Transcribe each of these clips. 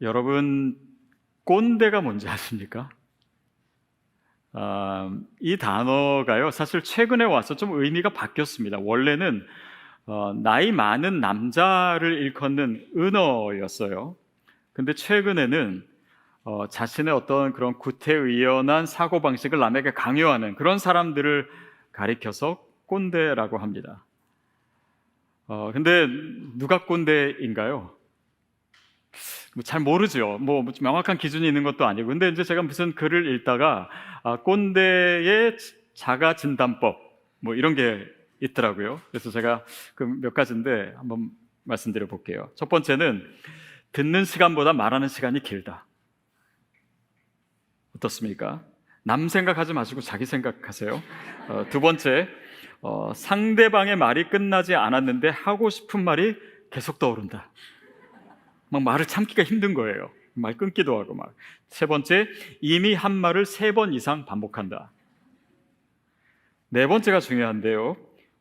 여러분, 꼰대가 뭔지 아십니까? 이 단어가요, 사실 최근에 와서 좀 의미가 바뀌었습니다. 원래는 나이 많은 남자를 일컫는 은어였어요. 근데 최근에는 자신의 어떤 그런 구태의연한 사고방식을 남에게 강요하는 그런 사람들을 가리켜서 꼰대라고 합니다. 근데 누가 꼰대인가요? 잘 모르죠. 뭐 명확한 기준이 있는 것도 아니고. 근데 이제 제가 무슨 글을 읽다가 꼰대의 자가 진단법 뭐 이런 게 있더라고요. 그래서 제가 그 몇 가지인데 한번 말씀드려 볼게요. 첫 번째는 듣는 시간보다 말하는 시간이 길다. 어떻습니까? 남 생각하지 마시고 자기 생각하세요. 두 번째, 상대방의 말이 끝나지 않았는데 하고 싶은 말이 계속 떠오른다. 막 말을 참기가 힘든 거예요. 말 끊기도 하고 막. 세 번째, 이미 한 말을 3번 이상 반복한다. 네 번째가 중요한데요.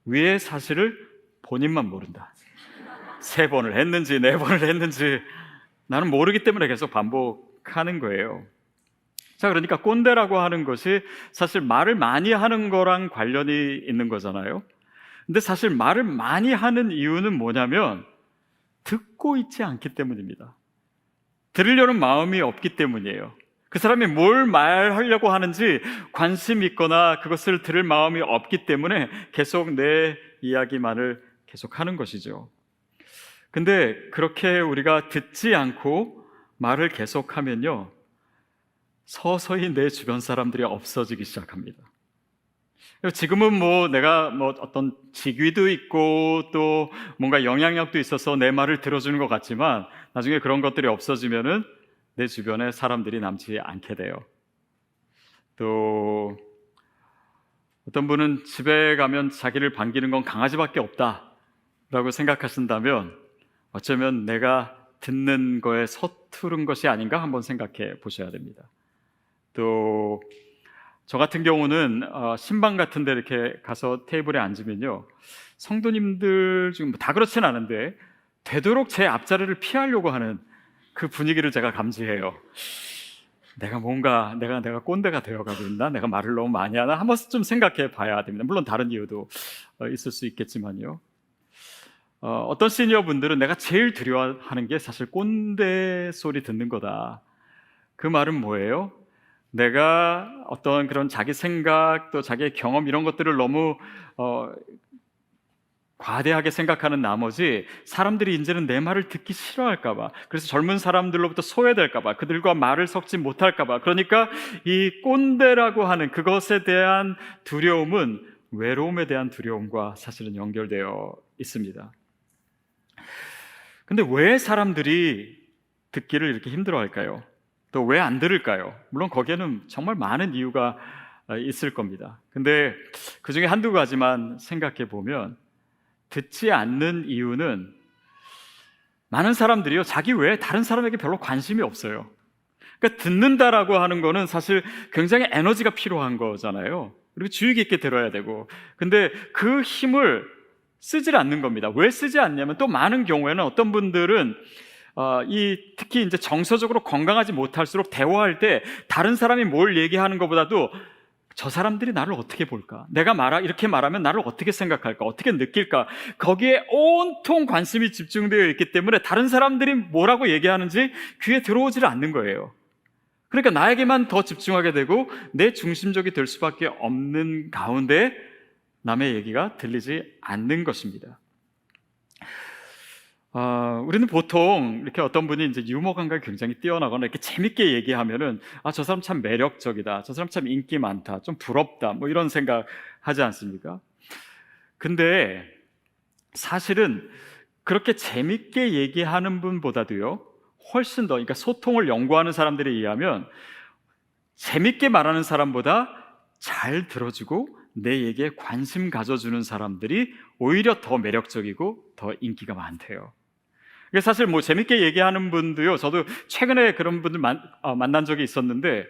위의 사실을 본인만 모른다. 3번을 했는지 4번을 했는지 나는 모르기 때문에 계속 반복하는 거예요. 자, 그러니까 꼰대라고 하는 것이 사실 말을 많이 하는 거랑 관련이 있는 거잖아요. 근데 사실 말을 많이 하는 이유는 뭐냐면 듣고 있지 않기 때문입니다. 들으려는 마음이 없기 때문이에요. 그 사람이 뭘 말하려고 하는지 관심 있거나 그것을 들을 마음이 없기 때문에 계속 내 이야기만을 계속 하는 것이죠. 근데 그렇게 우리가 듣지 않고 말을 계속하면요, 서서히 내 주변 사람들이 없어지기 시작합니다. 지금은 뭐 내가 뭐 어떤 직위도 있고 또 뭔가 영향력도 있어서 내 말을 들어주는 것 같지만 나중에 그런 것들이 없어지면은 내 주변에 사람들이 남지 않게 돼요. 또 어떤 분은 집에 가면 자기를 반기는 건 강아지밖에 없다라고 생각하신다면 어쩌면 내가 듣는 거에 서투른 것이 아닌가 한번 생각해 보셔야 됩니다. 또 저 같은 경우는 신방 같은 데 이렇게 가서 테이블에 앉으면요, 성도님들 지금 다 그렇진 않은데 되도록 제 앞자리를 피하려고 하는 그 분위기를 제가 감지해요. 내가 꼰대가 되어가고 있나? 내가 말을 너무 많이 하나? 한 번쯤 생각해 봐야 됩니다. 물론 다른 이유도 있을 수 있겠지만요. 어떤 시니어 분들은 내가 제일 두려워하는 게 사실 꼰대 소리 듣는 거다. 그 말은 뭐예요? 내가 어떤 그런 자기 생각 또 자기의 경험 이런 것들을 너무 과대하게 생각하는 나머지 사람들이 이제는 내 말을 듣기 싫어할까봐, 그래서 젊은 사람들로부터 소외될까봐, 그들과 말을 섞지 못할까봐, 그러니까 이 꼰대라고 하는 그것에 대한 두려움은 외로움에 대한 두려움과 사실은 연결되어 있습니다. 근데 왜 사람들이 듣기를 이렇게 힘들어할까요? 또 왜 안 들을까요? 물론 거기에는 정말 많은 이유가 있을 겁니다. 근데 그 중에 한두 가지만 생각해 보면, 듣지 않는 이유는 많은 사람들이요, 자기 외에 다른 사람에게 별로 관심이 없어요. 그러니까 듣는다라고 하는 거는 사실 굉장히 에너지가 필요한 거잖아요. 그리고 주의 깊게 들어야 되고, 근데 그 힘을 쓰질 않는 겁니다. 왜 쓰지 않냐면, 또 많은 경우에는 어떤 분들은 특히 이제 정서적으로 건강하지 못할수록 대화할 때 다른 사람이 뭘 얘기하는 것보다도 저 사람들이 나를 어떻게 볼까? 내가 이렇게 말하면 나를 어떻게 생각할까? 어떻게 느낄까? 거기에 온통 관심이 집중되어 있기 때문에 다른 사람들이 뭐라고 얘기하는지 귀에 들어오지를 않는 거예요. 그러니까 나에게만 더 집중하게 되고 내 중심적이 될 수밖에 없는 가운데 남의 얘기가 들리지 않는 것입니다. 우리는 보통 이렇게 어떤 분이 이제 유머 감각이 굉장히 뛰어나거나 이렇게 재밌게 얘기하면은 저 사람 참 매력적이다, 저 사람 참 인기 많다, 좀 부럽다, 뭐 이런 생각 하지 않습니까? 근데 사실은 그렇게 재밌게 얘기하는 분보다도요, 훨씬 더, 그러니까 소통을 연구하는 사람들에 의하면 재밌게 말하는 사람보다 잘 들어주고 내 얘기에 관심 가져주는 사람들이 오히려 더 매력적이고 더 인기가 많대요. 사실 뭐 재밌게 얘기하는 분도요, 저도 최근에 그런 분들 만난 적이 있었는데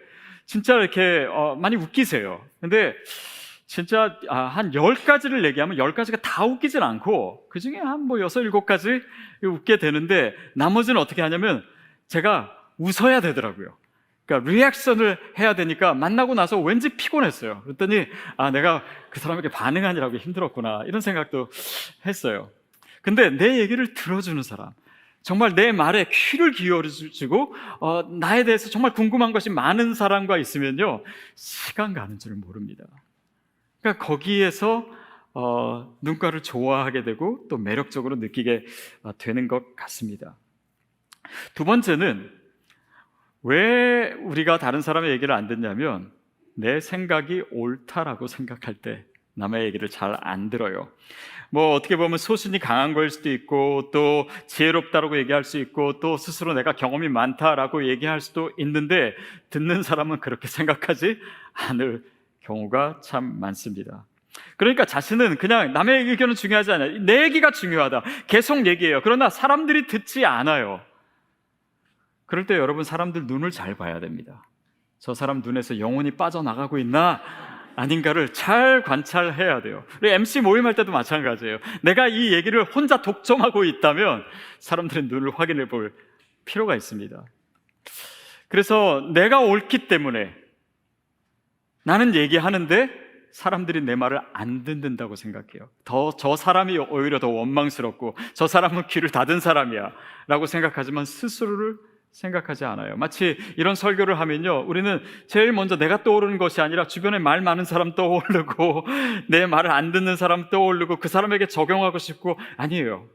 진짜 이렇게 많이 웃기세요. 근데 진짜 한 10가지를 얘기하면 10가지가 다 웃기진 않고 그 중에 한 뭐 6, 7가지 웃게 되는데 나머지는 어떻게 하냐면 제가 웃어야 되더라고요. 그러니까 리액션을 해야 되니까 만나고 나서 왠지 피곤했어요. 그랬더니 내가 그 사람에게 반응하느라고 힘들었구나 이런 생각도 했어요. 근데 내 얘기를 들어주는 사람, 정말 내 말에 귀를 기울여주고 나에 대해서 정말 궁금한 것이 많은 사람과 있으면요, 시간 가는 줄 모릅니다. 그러니까 거기에서 눈가를 좋아하게 되고 또 매력적으로 느끼게 되는 것 같습니다. 두 번째는 왜 우리가 다른 사람의 얘기를 안 듣냐면, 내 생각이 옳다라고 생각할 때 남의 얘기를 잘 안 들어요. 어떻게 보면 소신이 강한 걸 수도 있고, 또 지혜롭다라고 얘기할 수 있고, 또 스스로 내가 경험이 많다라고 얘기할 수도 있는데, 듣는 사람은 그렇게 생각하지 않을 경우가 참 많습니다. 그러니까 자신은 그냥 남의 의견은 중요하지 않아요. 내 얘기가 중요하다, 계속 얘기해요. 그러나 사람들이 듣지 않아요. 그럴 때 여러분, 사람들 눈을 잘 봐야 됩니다. 저 사람 눈에서 영혼이 빠져나가고 있나 아닌가를 잘 관찰해야 돼요. 우리 MC 모임할 때도 마찬가지예요. 내가 이 얘기를 혼자 독점하고 있다면 사람들의 눈을 확인해 볼 필요가 있습니다. 그래서 내가 옳기 때문에 나는 얘기하는데 사람들이 내 말을 안 듣는다고 생각해요. 저 사람이 오히려 더 원망스럽고, 저 사람은 귀를 닫은 사람이야 라고 생각하지만 스스로를 생각하지 않아요. 마치 이런 설교를 하면요, 우리는 제일 먼저 내가 떠오르는 것이 아니라 주변에 말 많은 사람 떠오르고 내 말을 안 듣는 사람 떠오르고 그 사람에게 적용하고 싶고, 아니에요.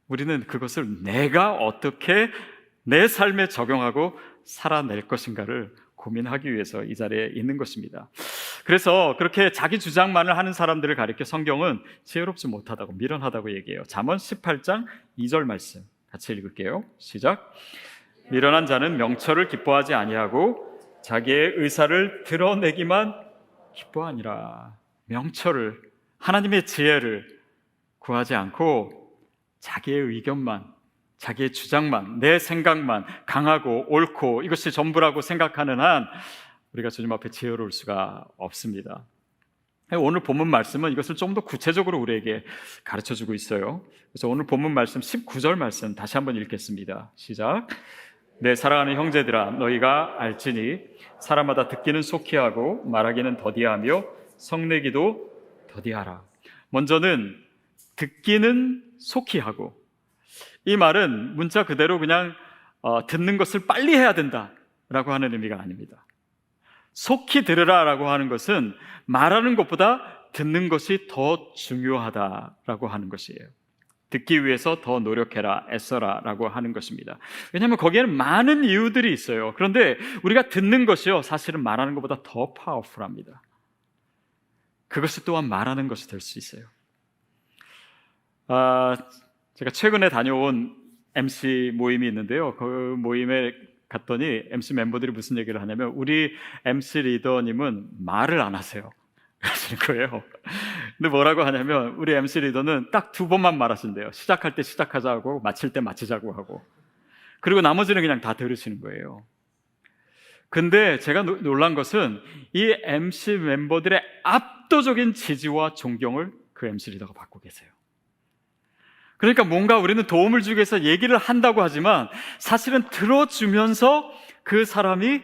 우리는 그것을 내가 어떻게 내 삶에 적용하고 살아낼 것인가를 고민하기 위해서 이 자리에 있는 것입니다. 그래서 그렇게 자기 주장만을 하는 사람들을 가리켜 성경은 지혜롭지 못하다고, 미련하다고 얘기해요. 잠언 18장 2절 말씀 같이 읽을게요. 시작. 미련한 자는 명철을 기뻐하지 아니하고 자기의 의사를 드러내기만 기뻐하니라. 명철을, 하나님의 지혜를 구하지 않고 자기의 의견만, 자기의 주장만, 내 생각만 강하고 옳고 이것이 전부라고 생각하는 한 우리가 주님 앞에 지혜로울 수가 없습니다. 오늘 본문 말씀은 이것을 좀 더 구체적으로 우리에게 가르쳐주고 있어요. 그래서 오늘 본문 말씀 19절 말씀 다시 한번 읽겠습니다. 시작. 내 사랑하는 형제들아, 너희가 알지니 사람마다 듣기는 속히 하고 말하기는 더디하며 성내기도 더디하라. 먼저는 듣기는 속히 하고, 이 말은 문자 그대로 그냥 듣는 것을 빨리 해야 된다라고 하는 의미가 아닙니다. 속히 들으라라고 하는 것은 말하는 것보다 듣는 것이 더 중요하다라고 하는 것이에요. 듣기 위해서 더 노력해라, 애써라 라고 하는 것입니다. 왜냐하면 거기에는 많은 이유들이 있어요. 그런데 우리가 듣는 것이요, 사실은 말하는 것보다 더 파워풀합니다. 그것이 또한 말하는 것이 될 수 있어요. 제가 최근에 다녀온 MC 모임이 있는데요, 그 모임에 갔더니 MC 멤버들이 무슨 얘기를 하냐면, 우리 MC 리더님은 말을 안 하세요 하시는 거예요. 근데 뭐라고 하냐면, 우리 MC 리더는 딱 2번만 말하신대요. 시작할 때 시작하자고, 마칠 때 마치자고 하고, 그리고 나머지는 그냥 다 들으시는 거예요. 근데 제가 놀란 것은 이 MC 멤버들의 압도적인 지지와 존경을 그 MC 리더가 받고 계세요. 그러니까 뭔가 우리는 도움을 주기 위해서 얘기를 한다고 하지만 사실은 들어주면서 그 사람이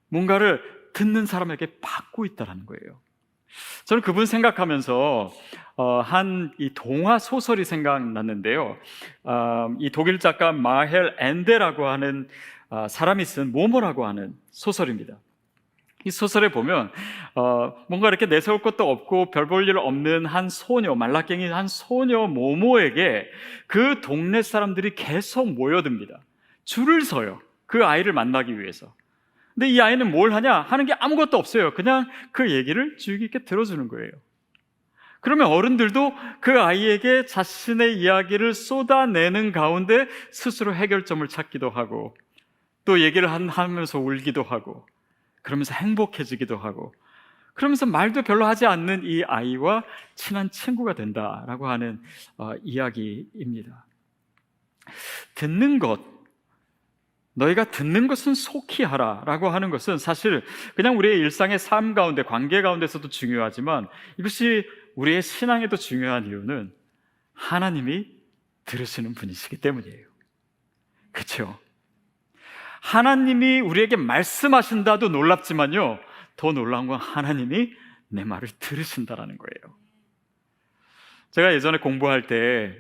뭔가를 듣는 사람에게 받고 있다는 거예요. 저는 그분 생각하면서 이 동화 소설이 생각났는데요, 이 독일 작가 마헬 엔데라고 하는 사람이 쓴 모모라고 하는 소설입니다. 이 소설에 보면 뭔가 이렇게 내세울 것도 없고 별 볼 일 없는 한 소녀, 말라깽이 한 소녀 모모에게 그 동네 사람들이 계속 모여듭니다. 줄을 서요, 그 아이를 만나기 위해서. 근데 이 아이는 뭘 하는 게 아무것도 없어요. 그냥 그 얘기를 주의 깊게 들어주는 거예요. 그러면 어른들도 그 아이에게 자신의 이야기를 쏟아내는 가운데 스스로 해결점을 찾기도 하고, 또 얘기를 하면서 울기도 하고, 그러면서 행복해지기도 하고, 그러면서 말도 별로 하지 않는 이 아이와 친한 친구가 된다라고 하는 이야기입니다. 듣는 것, 너희가 듣는 것은 속히 하라 라고 하는 것은 사실 그냥 우리의 일상의 삶 가운데, 관계 가운데서도 중요하지만 이것이 우리의 신앙에도 중요한 이유는 하나님이 들으시는 분이시기 때문이에요. 그렇죠? 하나님이 우리에게 말씀하신다도 놀랍지만요, 더 놀라운 건 하나님이 내 말을 들으신다라는 거예요. 제가 예전에 공부할 때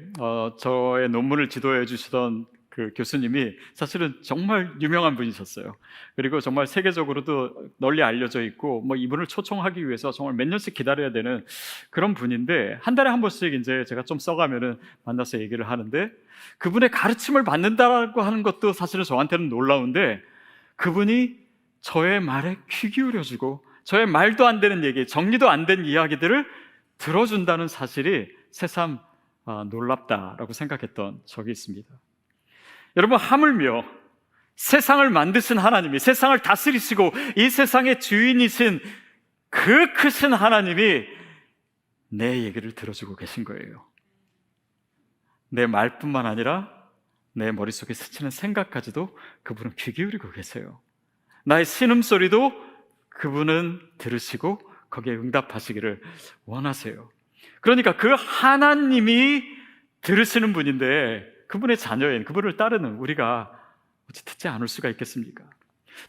저의 논문을 지도해 주시던 그 교수님이 사실은 정말 유명한 분이셨어요. 그리고 정말 세계적으로도 널리 알려져 있고, 뭐 이분을 초청하기 위해서 정말 몇 년씩 기다려야 되는 그런 분인데, 한 달에 한 번씩 이제 제가 좀 써가면은 만나서 얘기를 하는데, 그분의 가르침을 받는다라고 하는 것도 사실은 저한테는 놀라운데, 그분이 저의 말에 귀 기울여주고 저의 말도 안 되는 얘기, 정리도 안 된 이야기들을 들어준다는 사실이 새삼 놀랍다라고 생각했던 적이 있습니다. 여러분, 하물며 세상을 만드신 하나님이, 세상을 다스리시고 이 세상의 주인이신 그 크신 하나님이 내 얘기를 들어주고 계신 거예요. 내 말뿐만 아니라 내 머릿속에 스치는 생각까지도 그분은 귀 기울이고 계세요. 나의 신음소리도 그분은 들으시고 거기에 응답하시기를 원하세요. 그러니까 그 하나님이 들으시는 분인데, 그분의 자녀인, 그분을 따르는 우리가 어찌 듣지 않을 수가 있겠습니까?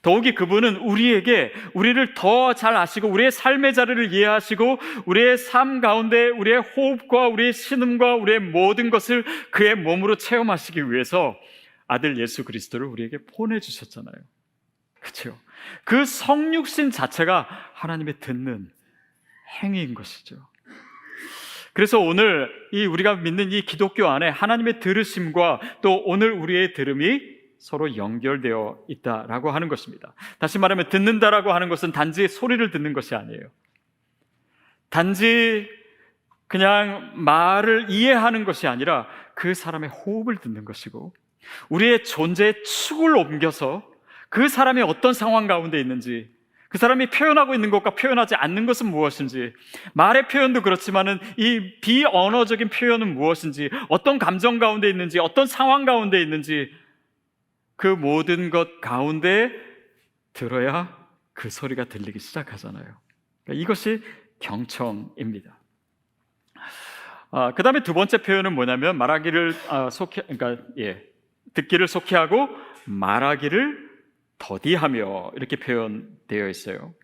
더욱이 그분은 우리를 더 잘 아시고 우리의 삶의 자리를 이해하시고 우리의 삶 가운데 우리의 호흡과 우리의 신음과 우리의 모든 것을 그의 몸으로 체험하시기 위해서 아들 예수 그리스도를 우리에게 보내주셨잖아요. 그렇죠? 그 성육신 자체가 하나님의 듣는 행위인 것이죠. 그래서 오늘 우리가 믿는 이 기독교 안에 하나님의 들으심과 또 오늘 우리의 들음이 서로 연결되어 있다라고 하는 것입니다. 다시 말하면 듣는다라고 하는 것은 단지 소리를 듣는 것이 아니에요. 단지 그냥 말을 이해하는 것이 아니라 그 사람의 호흡을 듣는 것이고, 우리의 존재의 축을 옮겨서 그 사람이 어떤 상황 가운데 있는지, 그 사람이 표현하고 있는 것과 표현하지 않는 것은 무엇인지, 말의 표현도 그렇지만은 이 비언어적인 표현은 무엇인지, 어떤 감정 가운데 있는지, 어떤 상황 가운데 있는지, 그 모든 것 가운데 들어야 그 소리가 들리기 시작하잖아요. 그러니까 이것이 경청입니다. 그 다음에 두 번째 표현은 뭐냐면 말하기를 듣기를 속히하고 말하기를 더디하며, 이렇게 표현되어 있어요.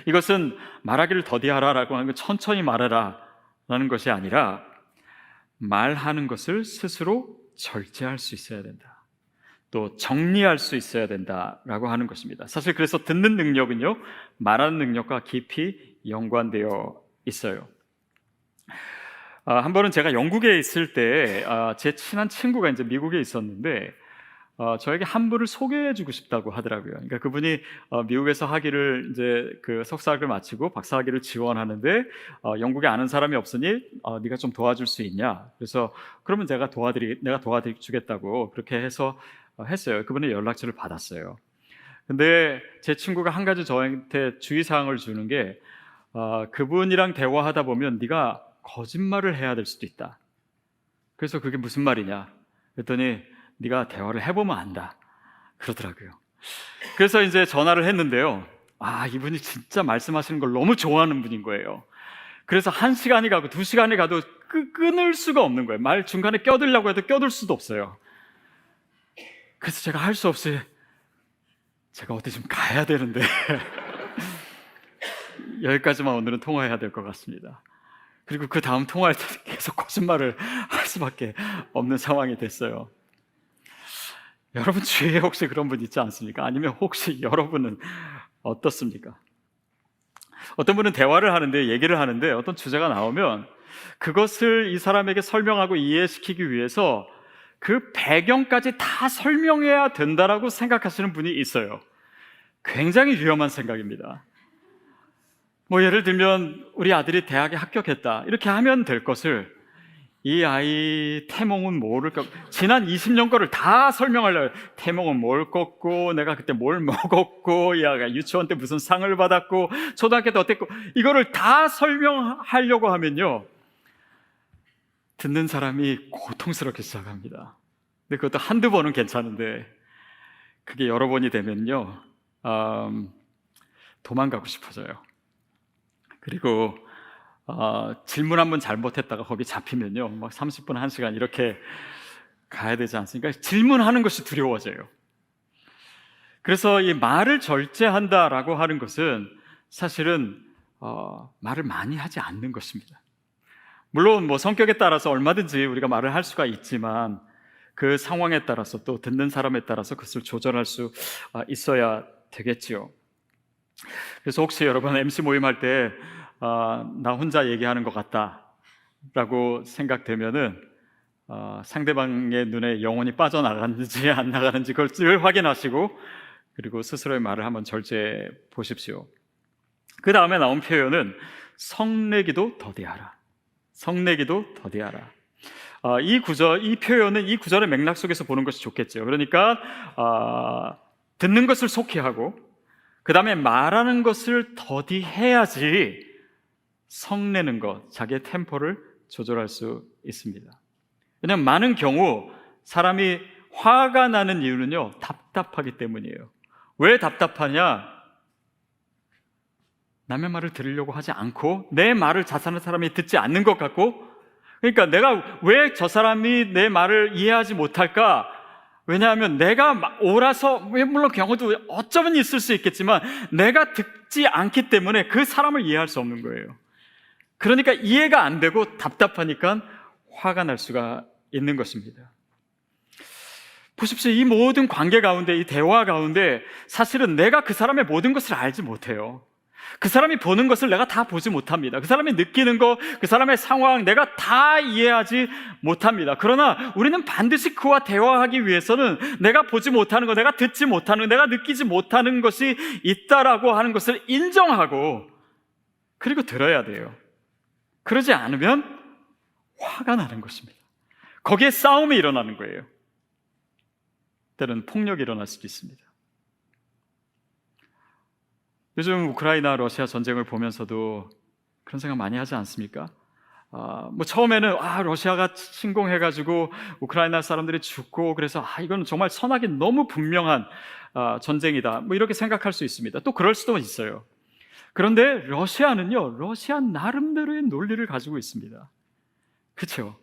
이것은 말하기를 더디하라라고 하는 건 천천히 말하라 라는 것이 아니라 말하는 것을 스스로 절제할 수 있어야 된다, 또 정리할 수 있어야 된다라고 하는 것입니다. 사실 그래서 듣는 능력은요, 말하는 능력과 깊이 연관되어 있어요. 한 번은 제가 영국에 있을 때 제 친한 친구가 이제 미국에 있었는데 저에게 한 분을 소개해주고 싶다고 하더라고요. 그러니까 그분이 미국에서 학위를 이제 그 석사학을 마치고 박사학위를 지원하는데 영국에 아는 사람이 없으니 네가 좀 도와줄 수 있냐? 그래서 그러면 내가 도와주겠다고 그렇게 해서 했어요. 그분의 연락처를 받았어요. 근데 제 친구가 한 가지 저한테 주의사항을 주는 게 그분이랑 대화하다 보면 네가 거짓말을 해야 될 수도 있다. 그래서 그게 무슨 말이냐? 그랬더니 네가 대화를 해보면 안다 그러더라고요. 그래서 이제 전화를 했는데요, 이분이 진짜 말씀하시는 걸 너무 좋아하는 분인 거예요. 그래서 1시간이 가고 2시간이 가도 끊을 수가 없는 거예요. 말 중간에 껴들려고 해도 껴들 수도 없어요. 그래서 제가 할 수 없이 제가 어디 좀 가야 되는데 여기까지만 오늘은 통화해야 될 것 같습니다. 그리고 그 다음 통화할 때 계속 거짓말을 할 수밖에 없는 상황이 됐어요. 여러분 주위에 혹시 그런 분 있지 않습니까? 아니면 혹시 여러분은 어떻습니까? 어떤 분은 대화를 하는데, 얘기를 하는데 어떤 주제가 나오면 그것을 이 사람에게 설명하고 이해시키기 위해서 그 배경까지 다 설명해야 된다라고 생각하시는 분이 있어요. 굉장히 위험한 생각입니다. 예를 들면 우리 아들이 대학에 합격했다 이렇게 하면 될 것을, 이 아이 태몽은 뭐를 꺾고, 지난 20년 거를 다 설명하려고, 태몽은 뭘 꺾고, 내가 그때 뭘 먹었고, 이 아이가 유치원 때 무슨 상을 받았고, 초등학교 때 어땠고, 이거를 다 설명하려고 하면요, 듣는 사람이 고통스럽게 시작합니다. 근데 그것도 한두 번은 괜찮은데 그게 여러 번이 되면요, 도망가고 싶어져요. 그리고 질문 한 번 잘못했다가 거기 잡히면요, 막 30분, 1시간 이렇게 가야 되지 않습니까? 질문하는 것이 두려워져요. 그래서 이 말을 절제한다라고 하는 것은 사실은 말을 많이 하지 않는 것입니다. 물론 뭐 성격에 따라서 얼마든지 우리가 말을 할 수가 있지만 그 상황에 따라서 또 듣는 사람에 따라서 그것을 조절할 수 있어야 되겠지요. 그래서 혹시 여러분 MC 모임할 때 나 혼자 얘기하는 것 같다라고 생각되면은 상대방의 눈에 영혼이 빠져나가는지 안 나가는지 그걸 늘 확인하시고 그리고 스스로의 말을 한번 절제해 보십시오. 그 다음에 나온 표현은 성내기도 더디하라. 성내기도 더디하라. 이 표현은 이 구절의 맥락 속에서 보는 것이 좋겠죠. 그러니까 듣는 것을 속히 하고 그 다음에 말하는 것을 더디해야지 성내는 것, 자기의 템포를 조절할 수 있습니다. 왜냐하면 많은 경우 사람이 화가 나는 이유는요, 답답하기 때문이에요. 왜 답답하냐? 남의 말을 들으려고 하지 않고 내 말을 자사는 사람이 듣지 않는 것 같고, 그러니까 내가 왜 저 사람이 내 말을 이해하지 못할까? 왜냐하면 내가 옳아서, 물론 경우도 어쩌면 있을 수 있겠지만 내가 듣지 않기 때문에 그 사람을 이해할 수 없는 거예요. 그러니까 이해가 안 되고 답답하니까 화가 날 수가 있는 것입니다. 보십시오. 이 모든 관계 가운데, 이 대화 가운데 사실은 내가 그 사람의 모든 것을 알지 못해요. 그 사람이 보는 것을 내가 다 보지 못합니다. 그 사람이 느끼는 것, 그 사람의 상황 내가 다 이해하지 못합니다. 그러나 우리는 반드시 그와 대화하기 위해서는 내가 보지 못하는 것, 내가 듣지 못하는 것, 내가 느끼지 못하는 것이 있다라고 하는 것을 인정하고 그리고 들어야 돼요. 그러지 않으면 화가 나는 것입니다. 거기에 싸움이 일어나는 거예요. 때로는 폭력이 일어날 수도 있습니다. 요즘 우크라이나 러시아 전쟁을 보면서도 그런 생각 많이 하지 않습니까? 뭐 처음에는 러시아가 침공해가지고 우크라이나 사람들이 죽고 그래서 이건 정말 선악이 너무 분명한 전쟁이다, 뭐 이렇게 생각할 수 있습니다. 또 그럴 수도 있어요. 그런데 러시아는요, 러시아 나름대로의 논리를 가지고 있습니다. 그렇죠?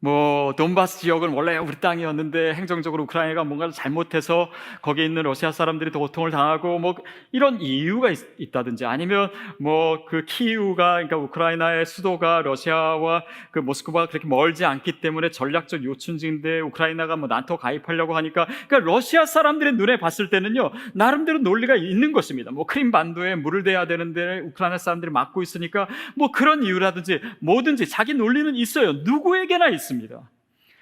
뭐 돈바스 지역은 원래 우리 땅이었는데 행정적으로 우크라이나가 뭔가를 잘못해서 거기에 있는 러시아 사람들이 더 고통을 당하고 뭐 이런 이유가 있다든지, 아니면 뭐 그 키이우가, 그러니까 우크라이나의 수도가 러시아와 그 모스크바가 그렇게 멀지 않기 때문에 전략적 요충지인데 우크라이나가 뭐 나토 가입하려고 하니까, 그러니까 러시아 사람들의 눈에 봤을 때는요, 나름대로 논리가 있는 것입니다. 뭐 크림 반도에 물을 대야 되는데 우크라이나 사람들이 막고 있으니까 뭐 그런 이유라든지 뭐든지 자기 논리는 있어요. 누구에게나 있습니다.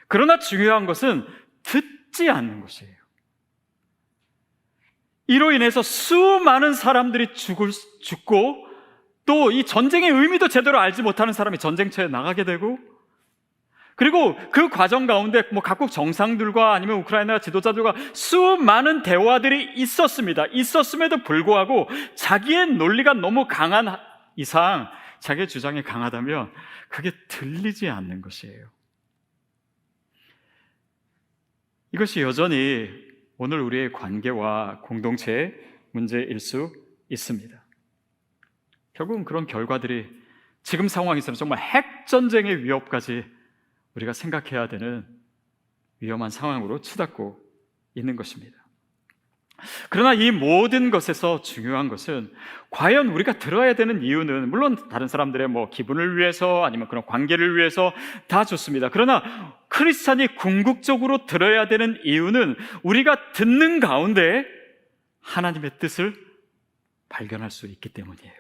그러나 중요한 것은 듣지 않는 것이에요. 이로 인해서 수많은 사람들이 죽고 또 이 전쟁의 의미도 제대로 알지 못하는 사람이 전쟁터에 나가게 되고, 그리고 그 과정 가운데 뭐 각국 정상들과 아니면 우크라이나 지도자들과 수많은 대화들이 있었습니다. 있었음에도 불구하고 자기의 논리가 너무 강한 이상, 자기의 주장이 강하다면 그게 들리지 않는 것이에요. 이것이 여전히 오늘 우리의 관계와 공동체의 문제일 수 있습니다. 결국은 그런 결과들이 지금 상황에서는 정말 핵전쟁의 위협까지 우리가 생각해야 되는 위험한 상황으로 치닫고 있는 것입니다. 그러나 이 모든 것에서 중요한 것은 과연 우리가 들어야 되는 이유는, 물론 다른 사람들의 뭐 기분을 위해서 아니면 그런 관계를 위해서 다 좋습니다. 그러나 크리스찬이 궁극적으로 들어야 되는 이유는 우리가 듣는 가운데 하나님의 뜻을 발견할 수 있기 때문이에요.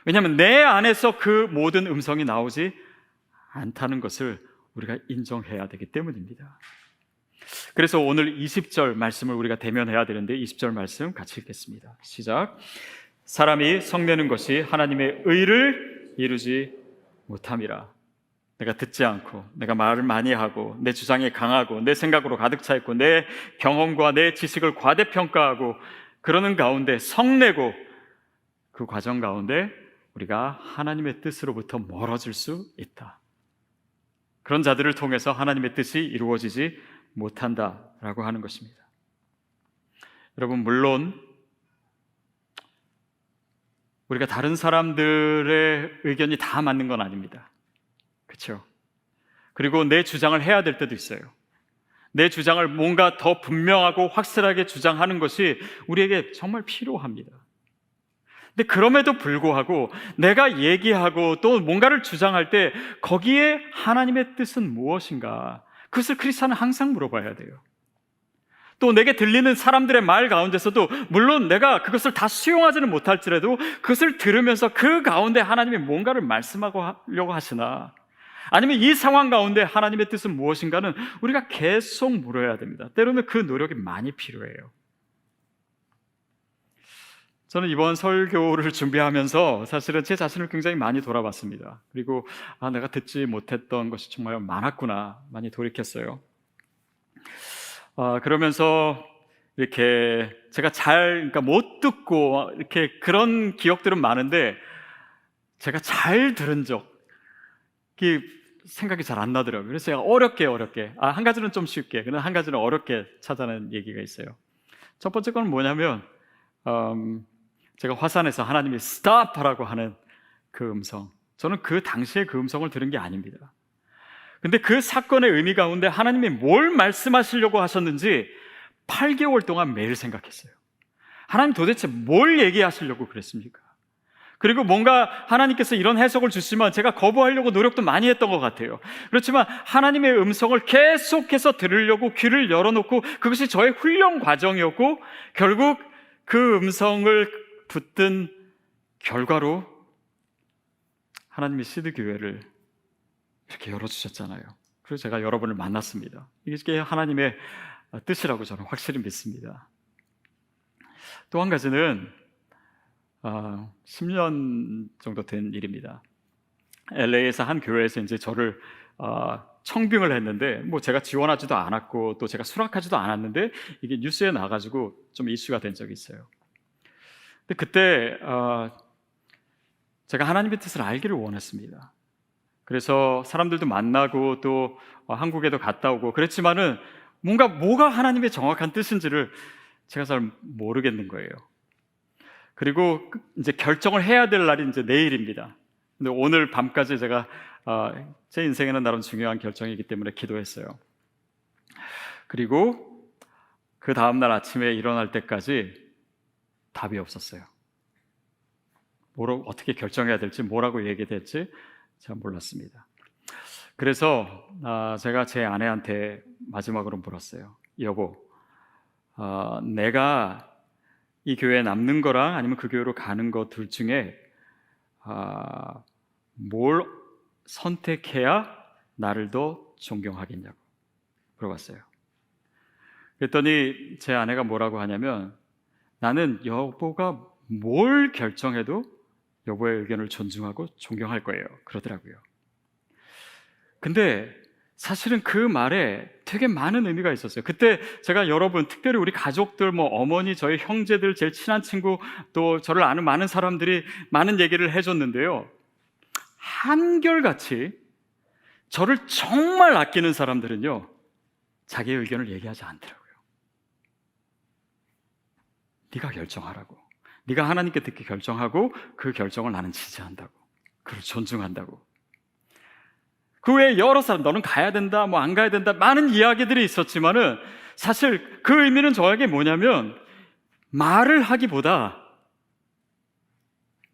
왜냐하면 내 안에서 그 모든 음성이 나오지 않다는 것을 우리가 인정해야 되기 때문입니다. 그래서 오늘 20절 말씀을 우리가 대면해야 되는데, 20절 말씀 같이 읽겠습니다. 시작. 사람이 성내는 것이 하나님의 의를 이루지 못함이라. 내가 듣지 않고 내가 말을 많이 하고 내 주장이 강하고 내 생각으로 가득 차 있고 내 경험과 내 지식을 과대평가하고 그러는 가운데 성내고, 그 과정 가운데 우리가 하나님의 뜻으로부터 멀어질 수 있다. 그런 자들을 통해서 하나님의 뜻이 이루어지지 못한다라고 하는 것입니다. 여러분, 물론 우리가 다른 사람들의 의견이 다 맞는 건 아닙니다. 그렇죠? 그리고 내 주장을 해야 될 때도 있어요. 내 주장을 뭔가 더 분명하고 확실하게 주장하는 것이 우리에게 정말 필요합니다. 근데 그럼에도 불구하고 내가 얘기하고 또 뭔가를 주장할 때 거기에 하나님의 뜻은 무엇인가? 그것을 크리스찬은 항상 물어봐야 돼요. 또 내게 들리는 사람들의 말 가운데서도 물론 내가 그것을 다 수용하지는 못할지라도 그것을 들으면서 그 가운데 하나님이 뭔가를 말씀하려고 하시나, 아니면 이 상황 가운데 하나님의 뜻은 무엇인가는 우리가 계속 물어야 됩니다. 때로는 그 노력이 많이 필요해요. 저는 이번 설교를 준비하면서 사실은 제 자신을 굉장히 많이 돌아봤습니다. 그리고 내가 듣지 못했던 것이 정말 많았구나 많이 돌이켰어요. 그러면서 이렇게 제가 그러니까 못 듣고 이렇게 그런 기억들은 많은데 제가 잘 들은 적이 생각이 잘 안 나더라고요. 그래서 제가 어렵게 한 가지는 좀 쉽게, 그런데 한 가지는 어렵게 찾아낸 얘기가 있어요. 첫 번째 건 뭐냐면 제가 화산에서 하나님이 stop 하라고 하는 그 음성, 저는 그 당시에 그 음성을 들은 게 아닙니다. 근데 그 사건의 의미 가운데 하나님이 뭘 말씀하시려고 하셨는지 8개월 동안 매일 생각했어요. 하나님 도대체 뭘 얘기하시려고 그랬습니까? 그리고 뭔가 하나님께서 이런 해석을 주시면 제가 거부하려고 노력도 많이 했던 것 같아요. 그렇지만 하나님의 음성을 계속해서 들으려고 귀를 열어놓고 그것이 저의 훈련 과정이었고, 결국 그 음성을 붙든 결과로 하나님이 시드 교회를 이렇게 열어주셨잖아요. 그래서 제가 여러분을 만났습니다. 이게 하나님의 뜻이라고 저는 확실히 믿습니다. 또 한 가지는 10년 정도 된 일입니다. LA에서 한 교회에서 이제 저를 청빙을 했는데, 뭐 제가 지원하지도 않았고 또 제가 수락하지도 않았는데 이게 뉴스에 나가지고 좀 이슈가 된 적이 있어요. 근데 그때 제가 하나님의 뜻을 알기를 원했습니다. 그래서 사람들도 만나고 또 한국에도 갔다 오고 그랬지만은 뭐가 하나님의 정확한 뜻인지를 제가 잘 모르겠는 거예요. 그리고 이제 결정을 해야 될 날이 이제 내일입니다. 근데 오늘 밤까지 제가 제 인생에는 나름 중요한 결정이기 때문에 기도했어요. 그리고 그 다음날 아침에 일어날 때까지 답이 없었어요. 어떻게 결정해야 될지, 뭐라고 얘기해야 될지 제가 몰랐습니다. 그래서 제가 제 아내한테 마지막으로 물었어요. 여보, 내가 이 교회에 남는 거랑 아니면 그 교회로 가는 거 둘 중에 뭘 선택해야 나를 더 존경하겠냐고 물어봤어요. 그랬더니 제 아내가 뭐라고 하냐면, 나는 여보가 뭘 결정해도 여보의 의견을 존중하고 존경할 거예요, 그러더라고요. 근데 사실은 그 말에 되게 많은 의미가 있었어요. 그때 제가 여러분, 특별히 우리 가족들, 어머니, 저희 형제들, 제일 친한 친구, 또 저를 아는 많은 사람들이 많은 얘기를 해줬는데요, 한결같이 저를 정말 아끼는 사람들은요, 자기의 의견을 얘기하지 않더라고요. 네가 결정하라고, 네가 하나님께 듣게 결정하고 그 결정을 나는 지지한다고, 그걸 존중한다고. 그 외에 여러 사람, 너는 가야 된다, 안 가야 된다, 많은 이야기들이 있었지만은 사실 그 의미는 저에게 뭐냐면, 말을 하기보다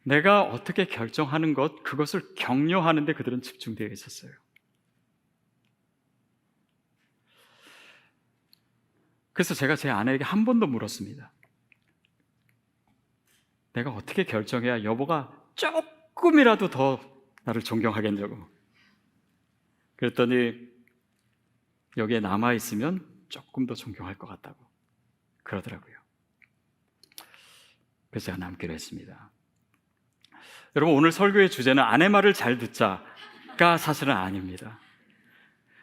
내가 어떻게 결정하는 그것을 격려하는 데 그들은 집중되어 있었어요. 그래서 제가 제 아내에게 한 번 더 물었습니다. 내가 어떻게 결정해야 여보가 조금이라도 더 나를 존경하겠냐고. 그랬더니 여기에 남아있으면 조금 더 존경할 것 같다고 그러더라고요. 그래서 제가 남기로 했습니다. 여러분, 오늘 설교의 주제는 아내 말을 잘 듣자가 사실은 아닙니다.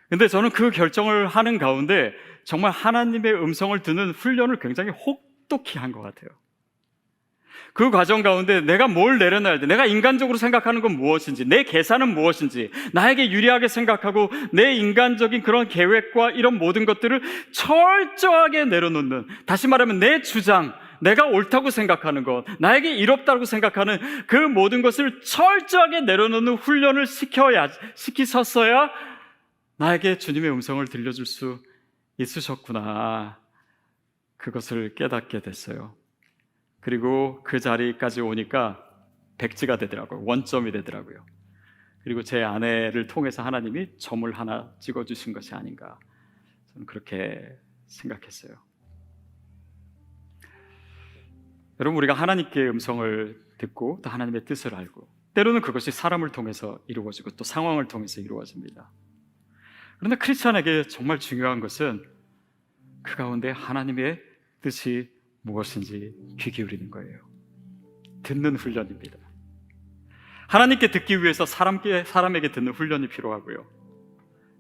근데 저는 그 결정을 하는 가운데 정말 하나님의 음성을 듣는 훈련을 굉장히 혹독히 한 것 같아요. 그 과정 가운데 내가 뭘 내려놔야 돼, 내가 인간적으로 생각하는 건 무엇인지, 내 계산은 무엇인지, 나에게 유리하게 생각하고 내 인간적인 그런 계획과 이런 모든 것들을 철저하게 내려놓는, 다시 말하면 내 주장, 내가 옳다고 생각하는 것, 나에게 이롭다고 생각하는 그 모든 것을 철저하게 내려놓는 훈련을 시키셨어야 나에게 주님의 음성을 들려줄 수 있으셨구나, 그것을 깨닫게 됐어요. 그리고 그 자리까지 오니까 백지가 되더라고요. 원점이 되더라고요. 그리고 제 아내를 통해서 하나님이 점을 하나 찍어주신 것이 아닌가, 저는 그렇게 생각했어요. 여러분, 우리가 하나님께 음성을 듣고 또 하나님의 뜻을 알고, 때로는 그것이 사람을 통해서 이루어지고 또 상황을 통해서 이루어집니다. 그런데 크리스찬에게 정말 중요한 것은 그 가운데 하나님의 뜻이 무엇인지 귀 기울이는 거예요. 듣는 훈련입니다. 하나님께 듣기 위해서 사람에게 듣는 훈련이 필요하고요,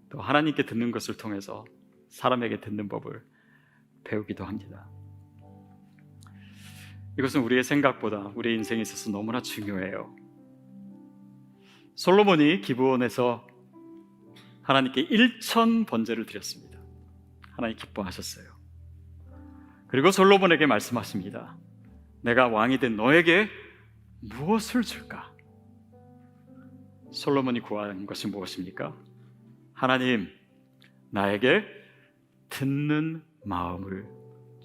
또 하나님께 듣는 것을 통해서 사람에게 듣는 법을 배우기도 합니다. 이것은 우리의 생각보다 우리의 인생에 있어서 너무나 중요해요. 솔로몬이 기브온에서 하나님께 1천 번제를 드렸습니다. 하나님 기뻐하셨어요. 그리고 솔로몬에게 말씀하십니다. 내가 왕이 된 너에게 무엇을 줄까? 솔로몬이 구한 것이 무엇입니까? 하나님, 나에게 듣는 마음을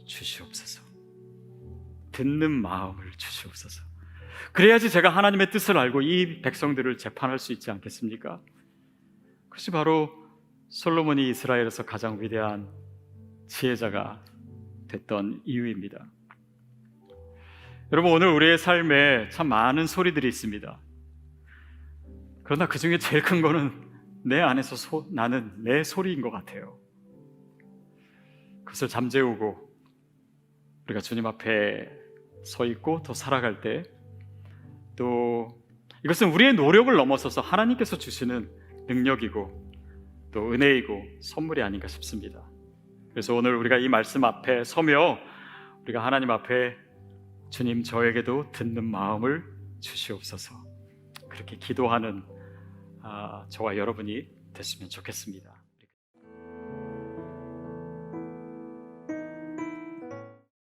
주시옵소서. 듣는 마음을 주시옵소서. 그래야지 제가 하나님의 뜻을 알고 이 백성들을 재판할 수 있지 않겠습니까? 그것이 바로 솔로몬이 이스라엘에서 가장 위대한 지혜자가 됐던 이유입니다. 여러분, 오늘 우리의 삶에 참 많은 소리들이 있습니다. 그러나 그 중에 제일 큰 거는 내 안에서 나는 내 소리인 것 같아요. 그것을 잠재우고 우리가 주님 앞에 서 있고 더 살아갈 때, 또 이것은 우리의 노력을 넘어서서 하나님께서 주시는 능력이고 또 은혜이고 선물이 아닌가 싶습니다. 그래서 오늘 우리가 이 말씀 앞에 서며 우리가 하나님 앞에 주님, 저에게도 듣는 마음을 주시옵소서, 그렇게 기도하는 저와 여러분이 됐으면 좋겠습니다.